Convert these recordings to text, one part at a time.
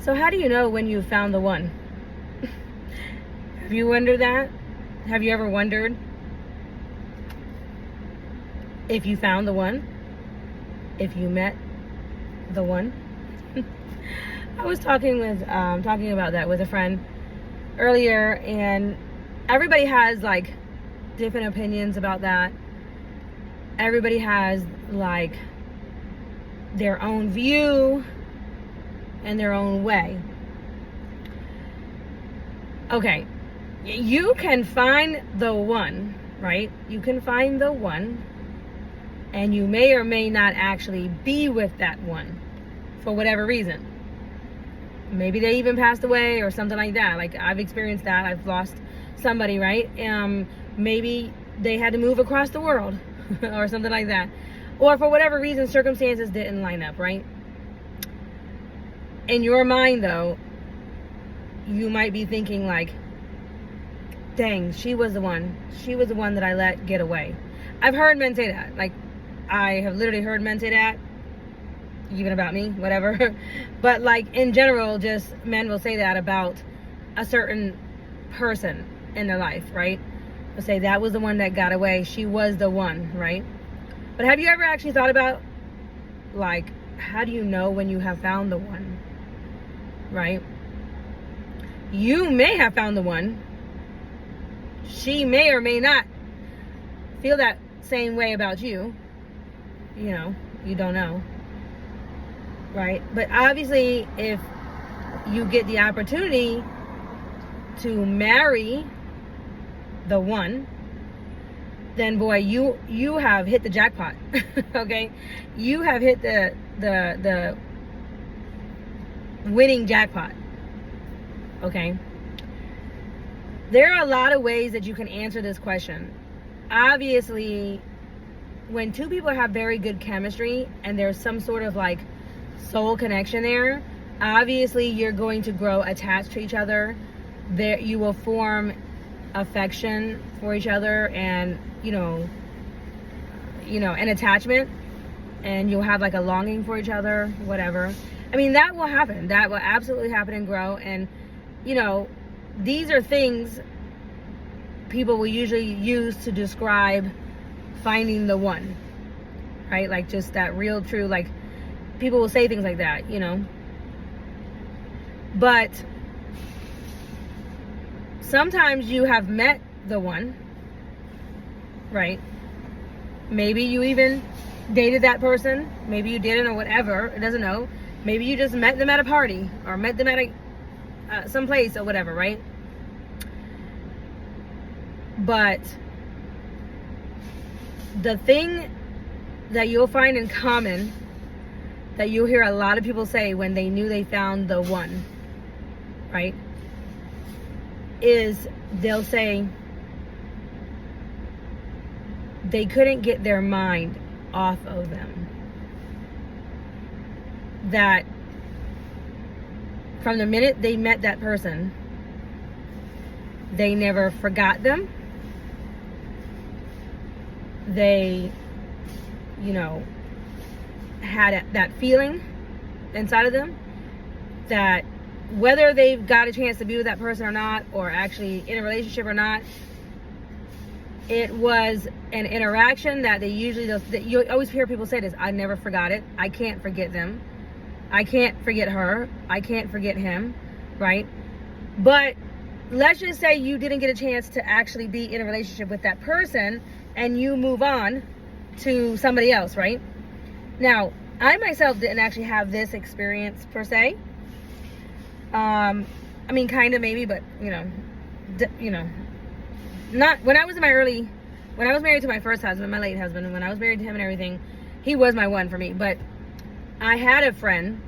So how do you know when you found the one? Have you wondered that? Have you ever wondered if you found the one? If you met the one? I was talking about that with a friend earlier, and everybody has like different opinions about that. Everybody has like their own view and their own way. Okay, you can find the one, right? You can find the one, and you may or may not actually be with that one for whatever reason. Maybe they even passed away or something like that. Like, I've experienced that. I've lost somebody, right? Maybe they had to move across the world or something like that. Or for whatever reason, circumstances didn't line up, right? In your mind, though, you might be thinking like, dang, she was the one. She was the one that I let get away. I've heard men say that. Like, I have literally heard men say that. Even about me, whatever. But like in general, just men will say that about a certain person in their life, right? They'll say that was the one that got away. She was the one, right? But have you ever actually thought about, like, how do you know when you have found the one, right? You may have found the one. She may or may not feel that same way about you. You know, you don't know. Right? But obviously, if you get the opportunity to marry the one, then boy, you have hit the jackpot. Okay? You have hit the winning jackpot. Okay? There are a lot of ways that you can answer this question. Obviously, when two people have very good chemistry and there's some sort of like soul connection there, obviously you're going to grow attached to each other. There you will form affection for each other, and you know an attachment, and you'll have like a longing for each other, whatever. I mean, that will happen. That will absolutely happen and grow. And these are things people will usually use to describe finding the one, right? Like just that real true, like people will say things like that, but sometimes you have met the one, right? Maybe you even dated that person, maybe you didn't, or whatever, it doesn't know. Maybe you just met them at a party or met them at some place or whatever, right? But the thing that you'll find in common, that you'll hear a lot of people say when they knew they found the one, right, is they'll say they couldn't get their mind off of them. That from the minute they met that person, they never forgot them. They, had that feeling inside of them that whether they've got a chance to be with that person or not, or actually in a relationship or not, it was an interaction that you always hear people say this: I never forgot it. I can't forget them. I can't forget her. I can't forget him, right? But let's just say you didn't get a chance to actually be in a relationship with that person, and you move on to somebody else, right? Now, I myself didn't actually have this experience per se. I mean, kind of maybe, but not when I was married to my first husband, my late husband, and when I was married to him and everything, he was my one for me. But I had a friend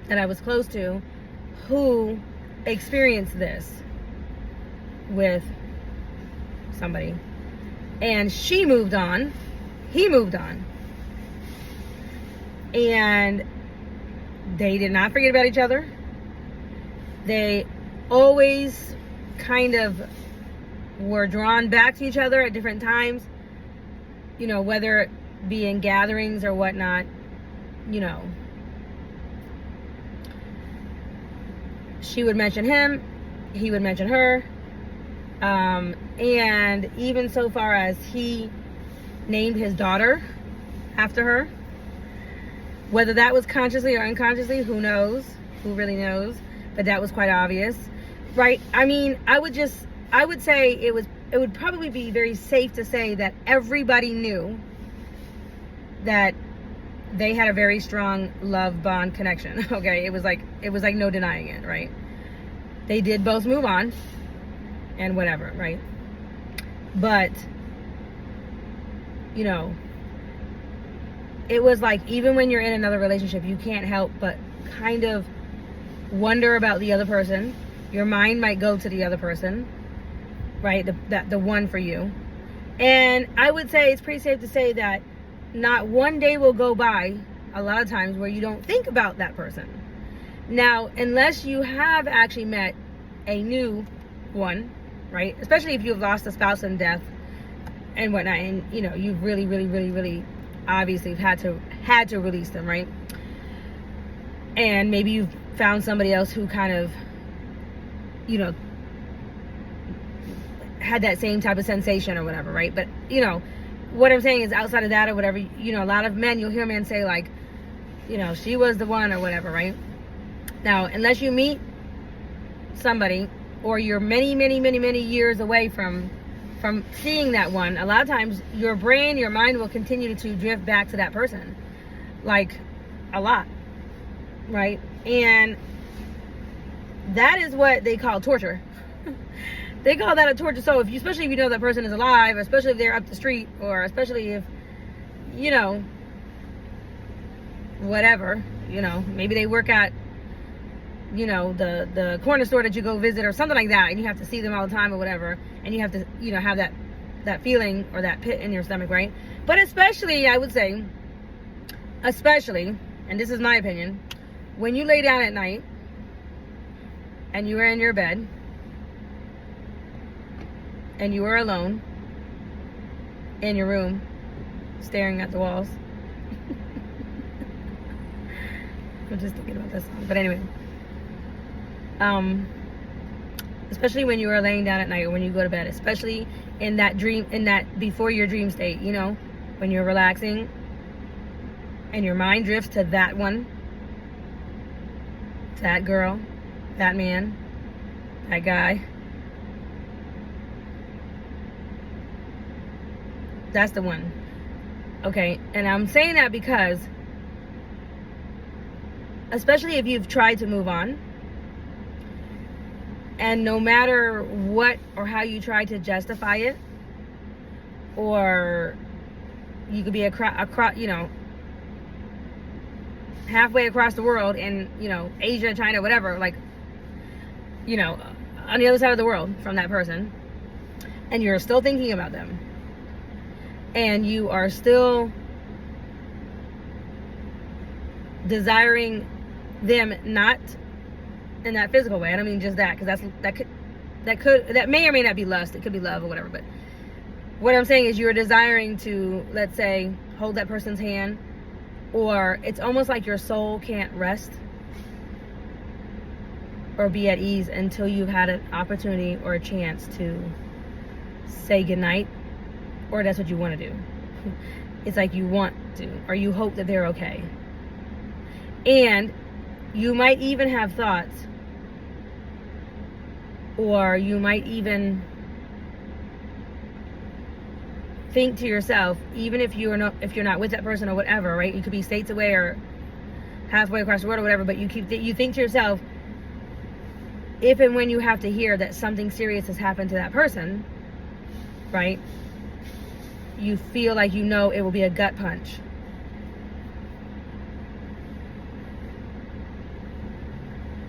that I was close to who experienced this with somebody, and she moved on, he moved on, and they did not forget about each other. They always kind of were drawn back to each other at different times, whether it be in gatherings or whatnot. she would mention him, he would mention her, and even so far as he named his daughter after her. Whether that was consciously or unconsciously, who knows? Who really knows? But that was quite obvious, right? I mean, I would say it would probably be very safe to say that everybody knew that they had a very strong love bond connection. Okay, it was like no denying it, right? They did both move on and whatever, right? But you know, it was like, even when you're in another relationship, you can't help but kind of wonder about the other person. Your mind might go to the other person, right? The one for you. And I would say it's pretty safe to say that not one day will go by, a lot of times, where you don't think about that person. Now, unless you have actually met a new one, right? Especially if you've lost a spouse in death and whatnot, and you know, you've really obviously had to release them, right? And maybe you've found somebody else who kind of, you know, had that same type of sensation or whatever, right? But you know, what I'm saying is, outside of that or whatever, you know, a lot of men, you'll hear men say like, you know, she was the one or whatever, right? Now, unless you meet somebody, or you're many years away from seeing that one, a lot of times your brain, your mind will continue to drift back to that person, like a lot, right? And that is what they call torture. They call that a torture. So especially if you know that person is alive, especially if they're up the street, or especially if, you know, whatever, you know, maybe they work at, you know, the corner store that you go visit or something like that, and you have to see them all the time or whatever, and you have to, you know, have that feeling or that pit in your stomach, right? But especially, I would say, especially, and this is my opinion, when you lay down at night and you are in your bed and you are alone in your room staring at the walls. I'm just thinking about this song, but anyway. Especially when you are laying down at night, or when you go to bed, especially in that dream, in that before your dream state, you know, when you're relaxing and your mind drifts to that one, that girl, that man, that guy. That's the one. Okay, and I'm saying that because, especially if you've tried to move on, and no matter what or how you try to justify it, or you could be across, you know, halfway across the world in, you know, Asia, China, whatever, like, you know, on the other side of the world from that person, and you're still thinking about them, and you are still desiring them, not in that physical way. I don't mean just that, because that may or may not be lust. It could be love or whatever. But what I'm saying is, you're desiring to, let's say, hold that person's hand, or it's almost like your soul can't rest or be at ease until you've had an opportunity or a chance to say goodnight, or that's what you want to do. It's like you want to, or you hope that they're okay. And you might even have thoughts, or you might even think to yourself, even if you're not with that person or whatever, right? You could be states away or halfway across the world or whatever, but you think to yourself, if and when you have to hear that something serious has happened to that person, right? You feel like, you know, it will be a gut punch.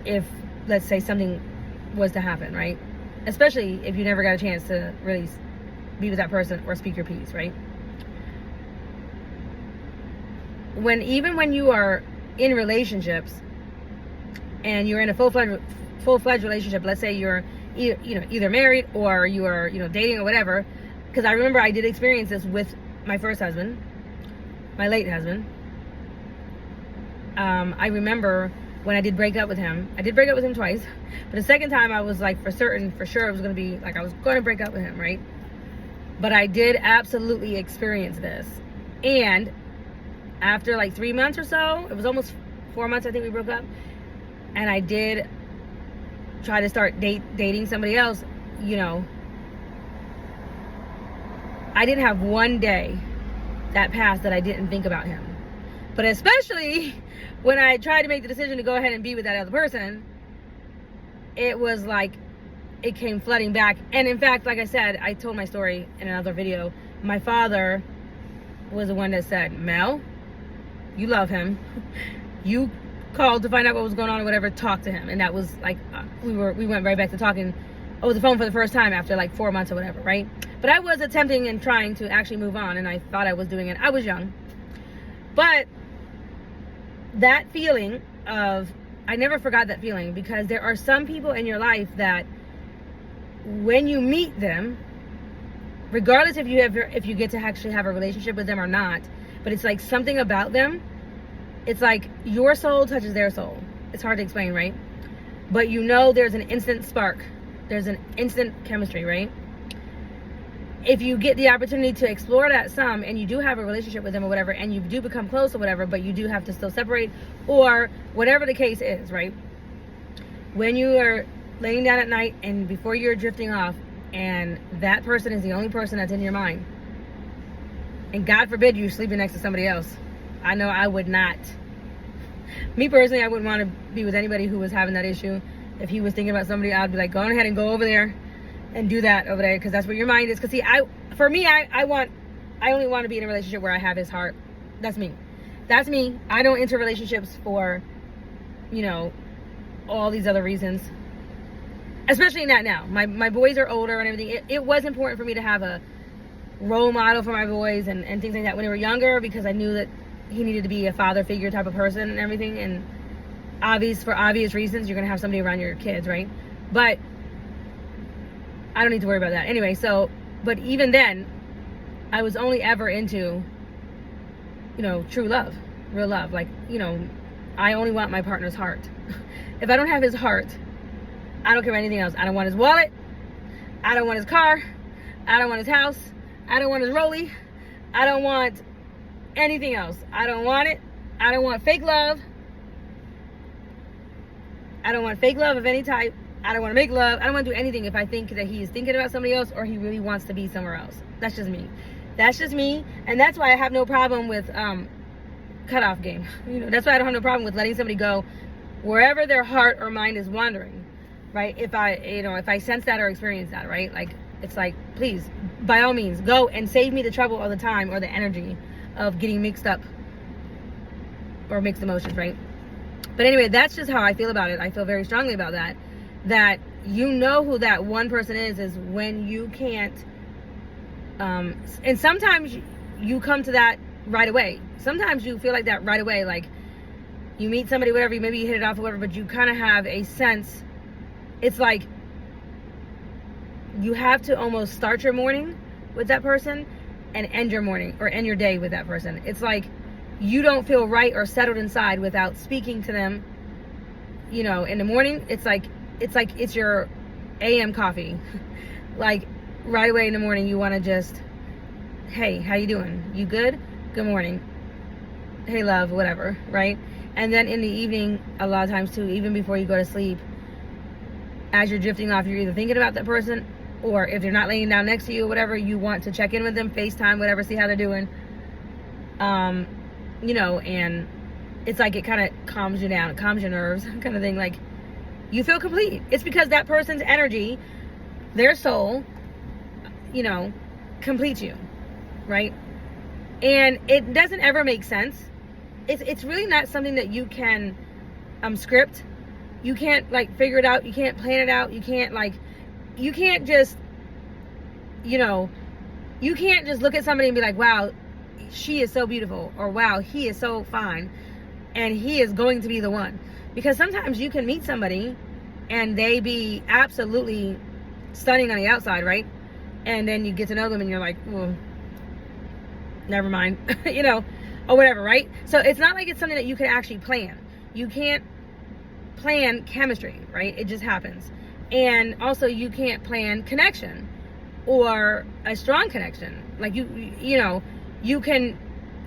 If, let's say, something was to happen, right? Especially if you never got a chance to really be with that person or speak your piece, right? Even when you are in relationships and you're in a full-fledged relationship, let's say you're either married or you are, you know, dating or whatever, because I remember I did experience this with my first husband, my late husband. I remember when I did break up with him. I did break up with him twice, but the second time I was like for sure it was going to be like I was going to break up with him, right? But I did absolutely experience this. And after like 3 months or so, it was almost 4 months I think we broke up, and I did try to start dating somebody else, you know, I didn't have one day that passed that I didn't think about him. But especially when I tried to make the decision to go ahead and be with that other person, it was like it came flooding back. And in fact, like I said, I told my story in another video. My father was the one that said, Mel, you love him. You called to find out what was going on or whatever, talk to him. And that was like, we went right back to talking over the phone for the first time after like 4 months or whatever, right? But I was attempting and trying to actually move on, and I thought I was doing it. I was young. But that feeling of, I never forgot that feeling, because there are some people in your life that when you meet them, regardless if you get to actually have a relationship with them or not, but it's like something about them, it's like your soul touches their soul. It's hard to explain, right? But you know there's an instant spark. There's an instant chemistry, right? If you get the opportunity to explore that some, and you do have a relationship with them or whatever, and you do become close or whatever, but you do have to still separate, or whatever the case is, right? When you are laying down at night and before you're drifting off, and that person is the only person that's in your mind, and God forbid you sleeping next to somebody else. I know I would not. Me personally, I wouldn't want to be with anybody who was having that issue. If he was thinking about somebody, I'd be like, go on ahead and go over there and do that over there, because that's where your mind is. Because see, I only want to be in a relationship where I have his heart. That's me. I don't enter relationships for, you know, all these other reasons. Especially not now. My boys are older and everything. It was important for me to have a role model for my boys and things like that when they were younger, because I knew that he needed to be a father figure type of person and everything. And for obvious reasons, you're going to have somebody around your kids, right? But I don't need to worry about that. Anyway, but even then, I was only ever into, you know, true love, real love. Like, you know, I only want my partner's heart. If I don't have his heart, I don't care about anything else. I don't want his wallet. I don't want his car. I don't want his house. I don't want his rollie. I don't want anything else. I don't want it. I don't want fake love. I don't want fake love of any type. I don't want to make love. I don't want to do anything if I think that he is thinking about somebody else or he really wants to be somewhere else. That's just me. And that's why I have no problem with cutoff game. You know, that's why I don't have no problem with letting somebody go wherever their heart or mind is wandering, right? If I sense that or experience that, right? Like, it's like, please, by all means, go and save me the trouble or the time or the energy of getting mixed up or mixed emotions, right? But anyway, that's just how I feel about it. I feel very strongly about that. That you know who that one person is when you can't, and sometimes you come to that right away. Sometimes you feel like that right away, like you meet somebody, whatever, maybe you hit it off or whatever, but you kind of have a sense, it's like you have to almost start your morning with that person and end your morning or end your day with that person. It's like you don't feel right or settled inside without speaking to them, you know, in the morning. It's like it's your AM coffee. Like right away in the morning, you want to just, hey, how you doing? You good? Good morning. Hey, love, whatever, right? And then in the evening, a lot of times too, even before you go to sleep, as you're drifting off, you're either thinking about that person, or if they're not laying down next to you or whatever, you want to check in with them, FaceTime, whatever, see how they're doing. You know, and it's like it kind of calms you down, it calms your nerves, kind of thing. Like, you feel complete. It's because that person's energy, their soul, you know, completes you, right? And it doesn't ever make sense. It's really not something that you can script. You can't like figure it out. You can't plan it out. You can't just, you know, you can't just look at somebody and be like, wow, she is so beautiful, or wow, he is so fine, and he is going to be the one. Because sometimes you can meet somebody and they be absolutely stunning on the outside, right? And then you get to know them and you're like, well, never mind, you know, or whatever, right? So it's not like it's something that you can actually plan. You can't plan chemistry, right? It just happens. And also you can't plan connection or a strong connection. Like you can,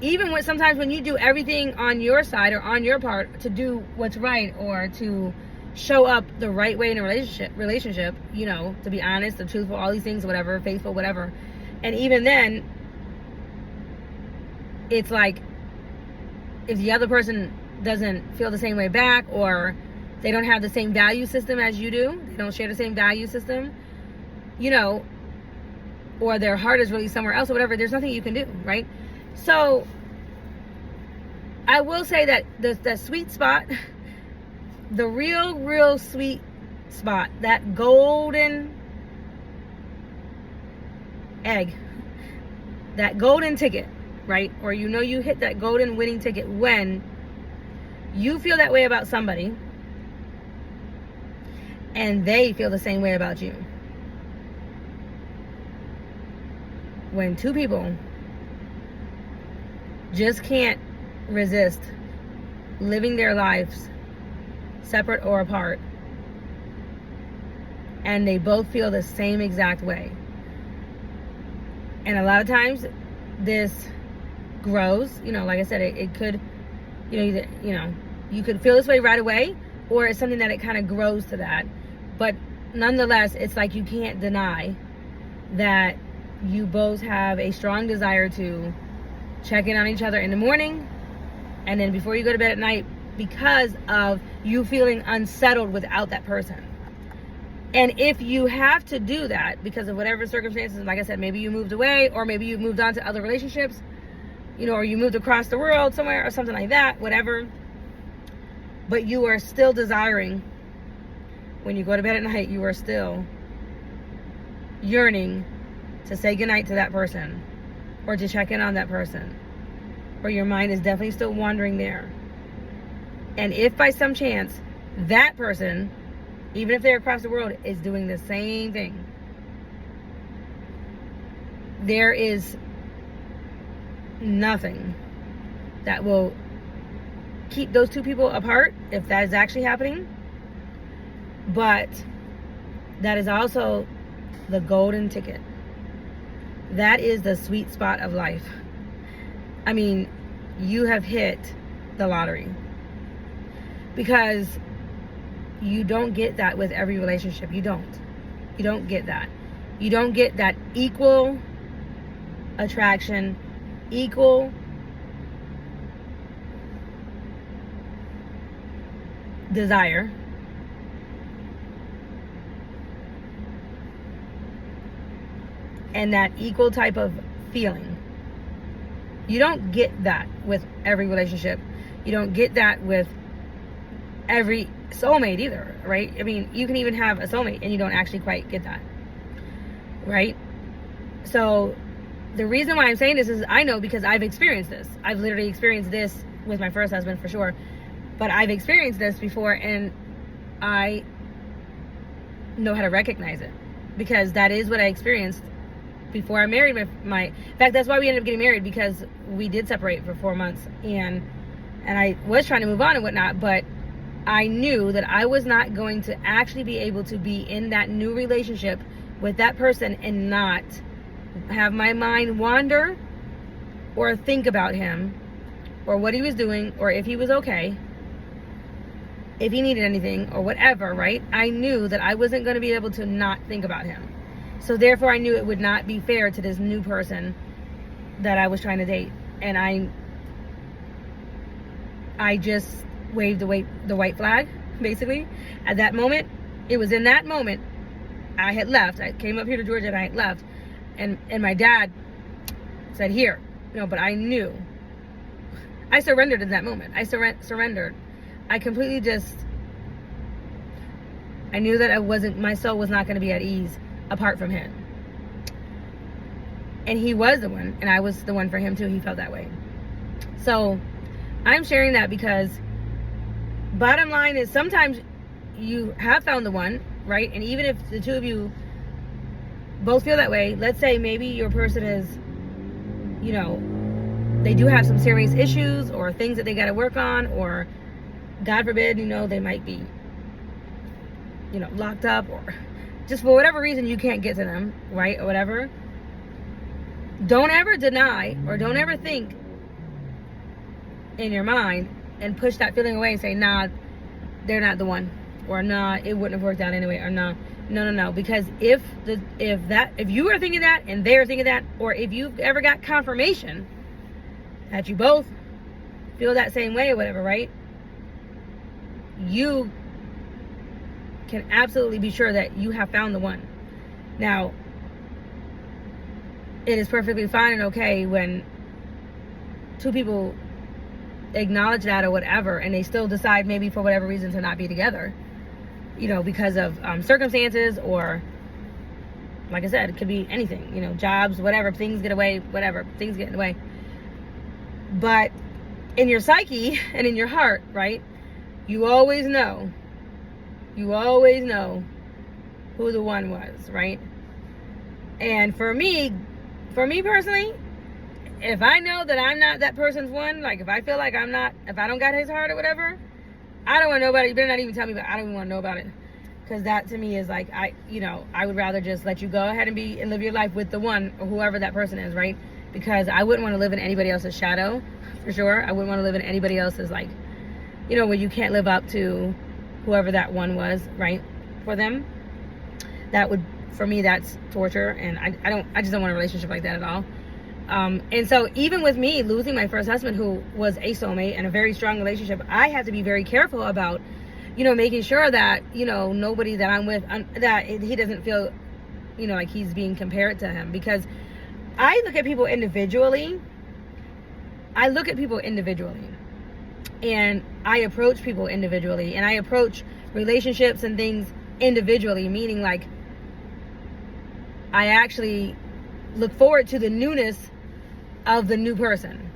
even when sometimes when you do everything on your side or on your part to do what's right or to show up the right way in a relationship, to be honest, the truthful, all these things, whatever, faithful, whatever. And even then, it's like, if the other person doesn't feel the same way back, or they don't have the same value system as you do, they don't share the same value system, or their heart is really somewhere else or whatever, there's nothing you can do, right? So I will say that the sweet spot, the real sweet spot, that golden egg, that golden ticket, right? Or you hit that golden winning ticket when you feel that way about somebody and they feel the same way about you. When two people just can't resist living their lives separate or apart, and they both feel the same exact way. And a lot of times this grows, like I said, it could, you could feel this way right away, or it's something that it kind of grows to that. But nonetheless, it's like you can't deny that you both have a strong desire to check in on each other in the morning and then before you go to bed at night, because of you feeling unsettled without that person. And if you have to do that because of whatever circumstances, like I said, maybe you moved away, or maybe you moved on to other relationships, or you moved across the world somewhere or something like that, whatever, but you are still desiring, when you go to bed at night, you are still yearning to say goodnight to that person or to check in on that person, or your mind is definitely still wandering there. And if by some chance that person, even if they're across the world, is doing the same thing, there is nothing that will keep those two people apart if that is actually happening. But that is also the golden ticket. That is the sweet spot of life. I mean, you have hit the lottery, because you don't get that with every relationship. You don't get that. You don't get that equal attraction, equal desire, and that equal type of feeling. You don't get that with every relationship. You don't get that with every soulmate either, right? I mean, you can even have a soulmate and you don't actually quite get that, right? So the reason why I'm saying this is I know, because I've experienced this. I've literally experienced this with my first husband for sure, but I've experienced this before, and I know how to recognize it, because that is what I experienced before I married my in fact, that's why we ended up getting married, because we did separate for 4 months, and I was trying to move on and whatnot, but I knew that I was not going to actually be able to be in that new relationship with that person and not have my mind wander or think about him or what he was doing, or if he was okay, if he needed anything or whatever, right? I knew that I wasn't going to be able to not think about him. So therefore I knew it would not be fair to this new person that I was trying to date. And I just waved the white flag, basically. At that moment, it was in that moment, I had left. I came up here to Georgia and I had left. And my dad said, here. But I knew. I surrendered in that moment. I surrendered. I completely I knew that my soul was not going to be at ease apart from him. And he was the one, and I was the one for him too. He felt that way. So I'm sharing that because bottom line is, sometimes you have found the one, right? And even if the two of you both feel that way, let's say maybe your person is, they do have some serious issues or things that they got to work on, or God forbid, they might be, locked up, or just for whatever reason you can't get to them, right, or whatever. Don't ever deny, or don't ever think in your mind and push that feeling away and say, nah, they're not the one, or nah, it wouldn't have worked out anyway, or nah. No. Because if you are thinking that and they're thinking that, or if you've ever got confirmation that you both feel that same way or whatever, right? You can absolutely be sure that you have found the one. Now, it is perfectly fine and okay when two people acknowledge that or whatever, and they still decide maybe for whatever reason to not be together, because of circumstances, or like I said, it could be anything, jobs, whatever, things get away, whatever, things get in the way. But in your psyche and in your heart, right, you always know who the one was, right? And for me personally, if I know that I'm not that person's one, like if I feel like if I don't got his heart or whatever, I don't want nobody. You better not even tell me, but I don't even want to know about it. Because that to me is like, I would rather just let you go ahead and live your life with the one, or whoever that person is, right? Because I wouldn't want to live in anybody else's shadow, for sure. I wouldn't want to live in anybody else's, like, where you can't live up to whoever that one was, right? For them. That would, for me, that's torture. And I just don't want a relationship like that at all. And so even with me losing my first husband, who was a soulmate and a very strong relationship, I had to be very careful about, making sure that, nobody that I'm with, that he doesn't feel, like he's being compared to him. Because I look at people individually. And I approach people individually. And I approach relationships and things individually, meaning like I actually look forward to the newness of the new person.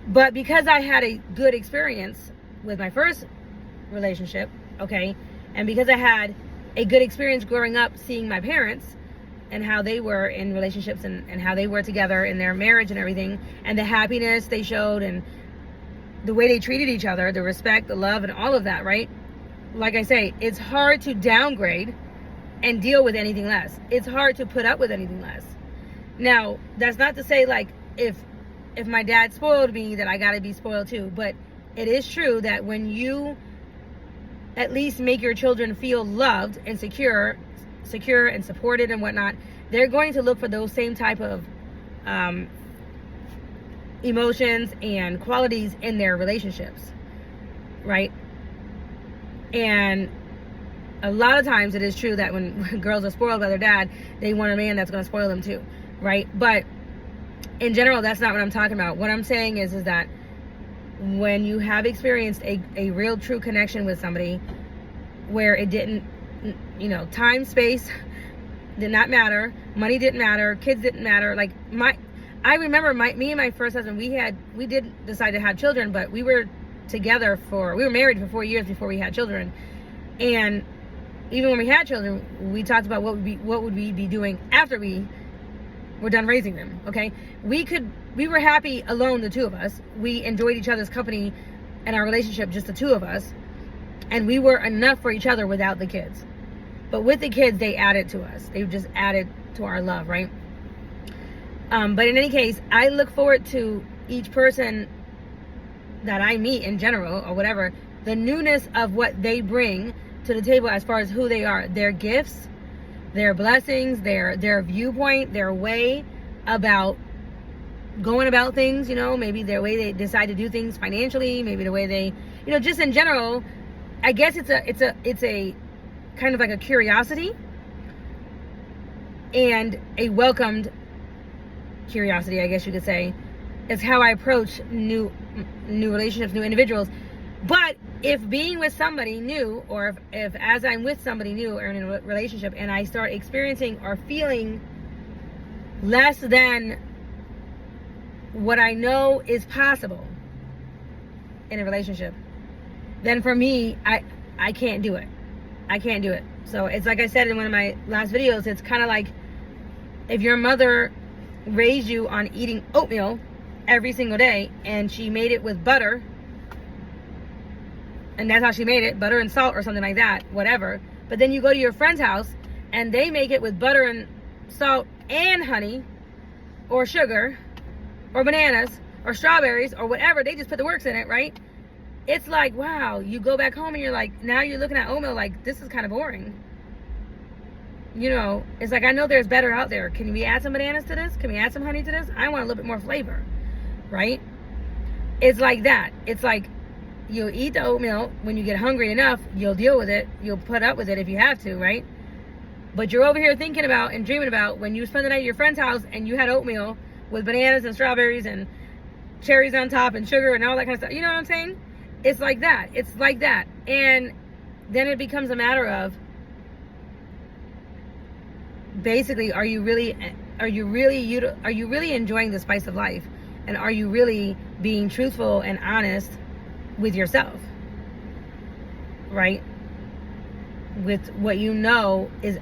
But because I had a good experience with my first relationship, okay, and because I had a good experience growing up seeing my parents and how they were in relationships, and how they were together in their marriage and everything, and the happiness they showed, and the way they treated each other, the respect, the love, and all of that, right? Like I say, it's hard to downgrade and deal with anything less. It's hard to put up with anything less. Now, that's not to say like if my dad spoiled me that I gotta be spoiled too, but it is true that when you at least make your children feel loved and secure and supported and whatnot, they're going to look for those same type of emotions and qualities in their relationships, right? And a lot of times it is true that when girls are spoiled by their dad, they want a man that's going to spoil them too, right? But in general, that's not what I'm talking about. What I'm saying is that when you have experienced a real true connection with somebody where it didn't, time, space did not matter, money didn't matter, kids didn't matter. Like I remember me and my first husband, we did decide to have children, but we were married for 4 years before we had children. And even when we had children, we talked about what would we be doing after we were done raising them. Okay, we were happy alone, the two of us. We enjoyed each other's company and our relationship, just the two of us, and we were enough for each other without the kids. But with the kids, they added to us. They just added to our love, right? But in any case, I look forward to each person that I meet in general, or whatever, the newness of what they bring to the table as far as who they are, their gifts, their blessings, their viewpoint, their way about going about things, maybe their way they decide to do things financially, maybe the way they, just in general. I guess it's a kind of like a curiosity, and a welcomed curiosity, I guess you could say. It's how I approach new relationships, new individuals. But if being with somebody new, or if as I'm with somebody new or in a relationship, and I start experiencing or feeling less than what I know is possible in a relationship, then for me, I can't do it. I can't do it. So it's like I said in one of my last videos, it's kind of like if your mother raised you on eating oatmeal every single day, and she made it with butter and that's how she made it, butter and salt or something like that, whatever. But then you go to your friend's house and they make it with butter and salt and honey or sugar or bananas or strawberries or whatever. They just put the works in it, right? It's like, wow, you go back home and you're like, now you're looking at oatmeal like, this is kind of boring. You know, it's like, I know there's better out there. Can we add some bananas to this? Can we add some honey to this? I want a little bit more flavor, right? It's like that. It's like, you'll eat the oatmeal. When you get hungry enough, you'll deal with it. You'll put up with it if you have to, right? But you're over here thinking about and dreaming about when you spend the night at your friend's house and you had oatmeal with bananas and strawberries and cherries on top and sugar and all that kind of stuff. You know what I'm saying? It's like that. It's like that. And then it becomes a matter of, basically, are you really enjoying the spice of life? And are you really being truthful and honest with yourself? Right? With what you know is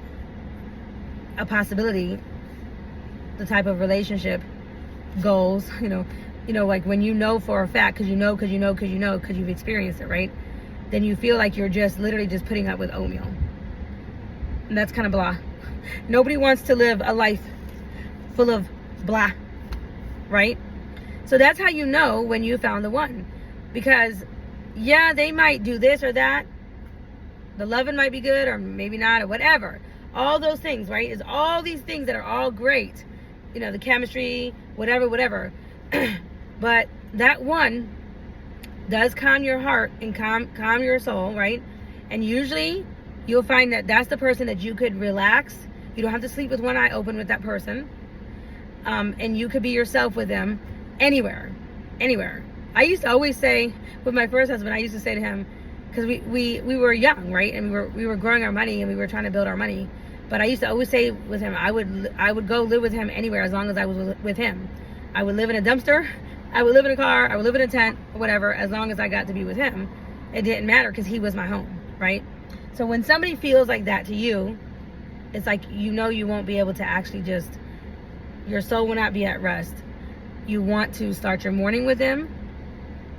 a possibility, the type of relationship goals, you know, like when you know for a fact, because you've experienced it, right? Then you feel like you're just literally just putting up with oatmeal. And that's kind of blah. Nobody wants to live a life full of blah, right? So that's how you know when you found the one. Because, yeah, they might do this or that. The loving might be good or maybe not or whatever. All those things, right? Is all these things that are all great. You know, the chemistry, whatever. But that one does calm your heart and calm your soul, right? And usually you'll find that that's the person that you could relax. You don't have to sleep with one eye open with that person. And you could be yourself with them anywhere. I used to always say with my first husband, I used to say to him, because we were young, right? And we were growing our money and we were trying to build our money. But I used to always say with him, I would go live with him anywhere as long as I was with him. I would live in a dumpster. I would live in a car. I would live in a tent, whatever, as long as I got to be with him. It didn't matter because he was my home, right? So when somebody feels like that to you, it's like, you know, you won't be able to actually just, your soul will not be at rest. You want to start your morning with them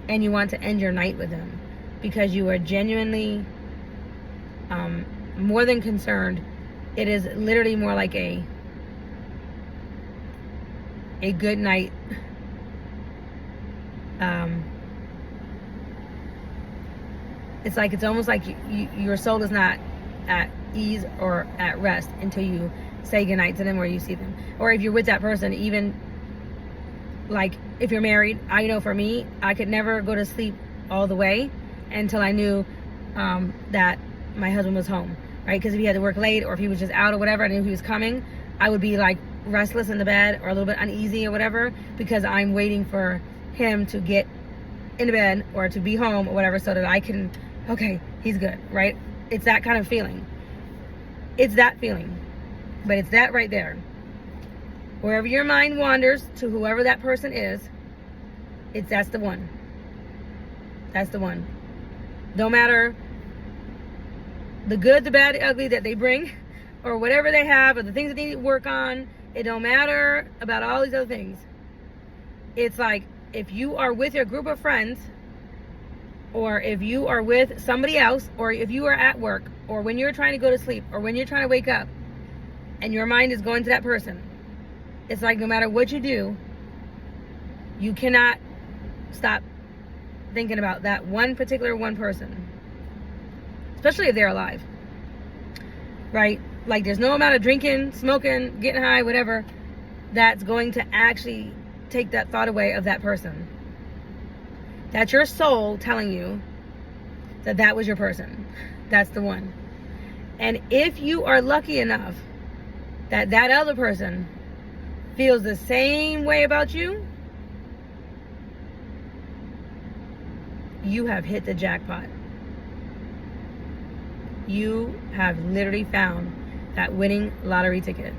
and you want to end your night with them because you are genuinely more than concerned. It is literally more like a good night. It's like, it's almost like your soul is not at ease or at rest until you say goodnight to them or you see them. Or if you're with that person, even like if you're married, I know for me, I could never go to sleep all the way until I knew that my husband was home, right? Because if he had to work late or if he was just out or whatever, I knew he was coming, I would be like restless in the bed or a little bit uneasy or whatever because I'm waiting for him to get into bed or to be home or whatever so that I can, okay, he's good, right? It's that kind of feeling. It's that feeling. But it's that right there. Wherever your mind wanders to whoever that person is, that's the one. That's the one. No matter the good, the bad, the ugly that they bring, or whatever they have, or the things that they need to work on, it don't matter about all these other things. It's like, if you are with your group of friends, or if you are with somebody else, or if you are at work, or when you're trying to go to sleep, or when you're trying to wake up, and your mind is going to that person, it's like no matter what you do, you cannot stop thinking about that one person, especially if they're alive, right? Like, there's no amount of drinking, smoking, getting high, whatever, that's going to actually take that thought away of that person. That's your soul telling you that that was your person. That's the one. And if you are lucky enough that that other person feels the same way about you, you have hit the jackpot. You have literally found that winning lottery ticket.